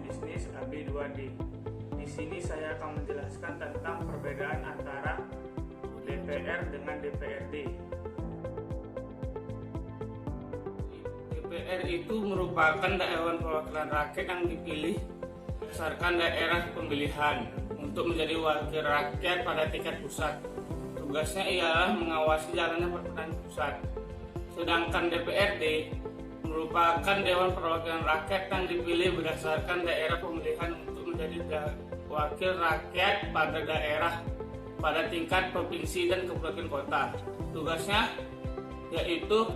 Bisnis AB2D. Di sini saya akan menjelaskan tentang perbedaan antara DPR dengan DPRD. DPR itu merupakan Dewan Perwakilan Rakyat yang dipilih berdasarkan daerah pemilihan untuk menjadi wakil rakyat pada tingkat pusat. Tugasnya ialah mengawasi jalannya pemerintahan pusat. Sedangkan DPRD merupakan Dewan Perwakilan Rakyat yang dipilih berdasarkan daerah pemilihan untuk menjadi wakil rakyat pada daerah pada tingkat provinsi dan kabupaten kota. Tugasnya yaitu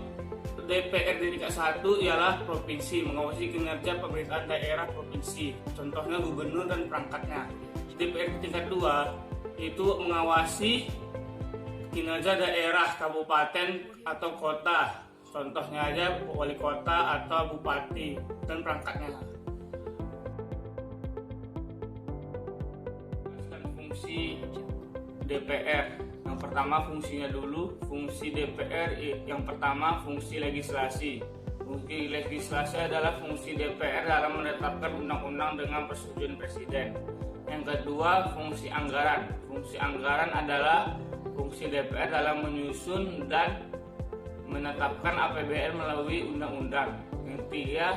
DPRD tingkat 1 ialah provinsi, mengawasi kinerja pemerintahan daerah provinsi, contohnya gubernur dan perangkatnya. DPRD tingkat 2 itu mengawasi kinerja daerah, kabupaten atau kota, contohnya aja wali kota atau bupati dan perangkatnya. Fungsi DPR. Yang pertama fungsinya dulu, fungsi DPR yang pertama fungsi legislasi. Fungsi legislasi adalah fungsi DPR dalam menetapkan undang-undang dengan persetujuan presiden. Yang kedua fungsi anggaran. Fungsi anggaran adalah fungsi DPR dalam menyusun dan menetapkan APBN melalui undang-undang. Yang ketiga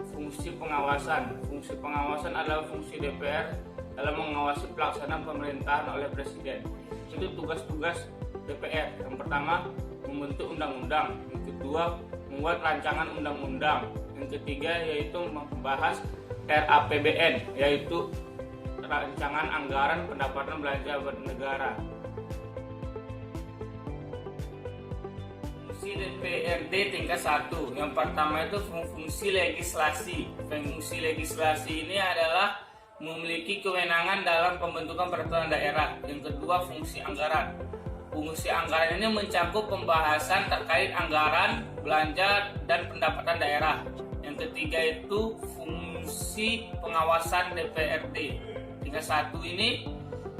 fungsi pengawasan. Fungsi pengawasan adalah fungsi DPR dalam mengawasi pelaksanaan pemerintahan oleh presiden. Itu tugas-tugas DPR. Yang pertama membentuk undang-undang, yang kedua membuat rancangan undang-undang, yang ketiga yaitu membahas RAPBN, yaitu rancangan anggaran pendapatan belanja negara. Fungsi DPRD tingkat 1. Yang pertama itu fungsi legislasi. Fungsi legislasi ini adalah memiliki kewenangan dalam pembentukan peraturan daerah. Yang kedua fungsi anggaran. Fungsi anggaran ini mencakup pembahasan terkait anggaran, belanja, dan pendapatan daerah. Yang ketiga itu fungsi pengawasan DPRD. Tingkat 1 ini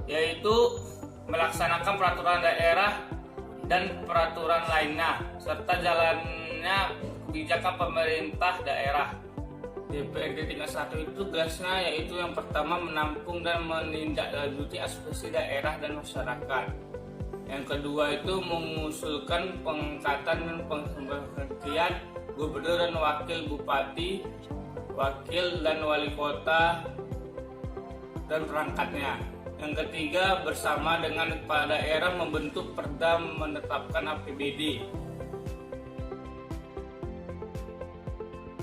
yaitu melaksanakan peraturan daerah dan peraturan lainnya serta jalannya kebijakan pemerintah daerah. DPRD tingkat 1 itu tugasnya yaitu yang pertama menampung dan menindaklanjuti aspirasi daerah dan masyarakat. Yang kedua itu mengusulkan pengangkatan dan pemberhentian gubernur dan wakil bupati, wakil dan wali kota dan perangkatnya. Yang ketiga bersama dengan kepala daerah membentuk perda menetapkan APBD.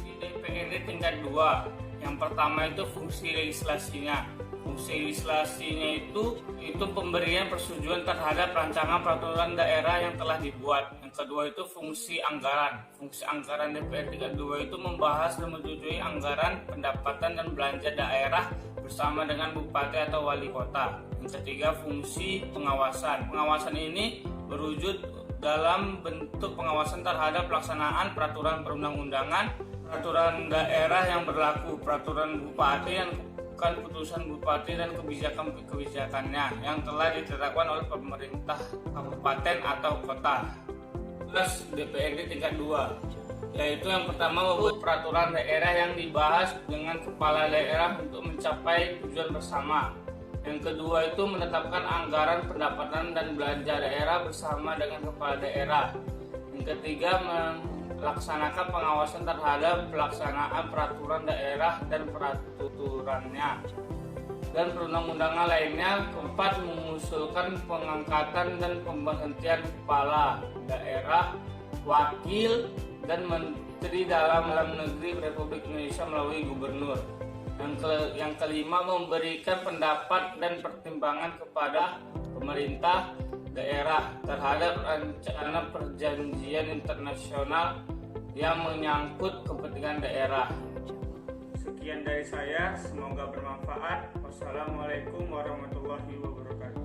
DPRD tingkat 2. Yang pertama itu fungsi legislasinya. Fungsi legislasinya itu pemberian persetujuan terhadap rancangan peraturan daerah yang telah dibuat. Yang kedua itu fungsi anggaran. Fungsi anggaran DPR tingkat 2 itu membahas dan menyetujui anggaran pendapatan dan belanja daerah bersama dengan bupati atau wali kota. Yang ketiga fungsi pengawasan. Pengawasan ini berwujud dalam bentuk pengawasan terhadap pelaksanaan peraturan perundang-undangan, peraturan daerah yang berlaku, peraturan bupati yang kan putusan bupati dan kebijakannya yang telah ditetapkan oleh pemerintah kabupaten atau kota. Tugas DPRD tingkat 2 yaitu yang pertama membuat peraturan daerah yang dibahas dengan kepala daerah untuk mencapai tujuan bersama. Yang kedua itu menetapkan anggaran pendapatan dan belanja daerah bersama dengan kepala daerah. Yang ketiga melaksanakan pengawasan terhadap pelaksanaan peraturan daerah dan peraturannya dan perundang-undangan lainnya. Keempat mengusulkan pengangkatan dan pemberhentian kepala daerah, wakil dan menteri dalam negeri Republik Indonesia melalui gubernur. Yang kelima memberikan pendapat dan pertimbangan kepada pemerintah daerah terhadap rencana perjanjian internasional yang menyangkut kepentingan daerah. Sekian dari saya, semoga bermanfaat. Wassalamualaikum warahmatullahi wabarakatuh.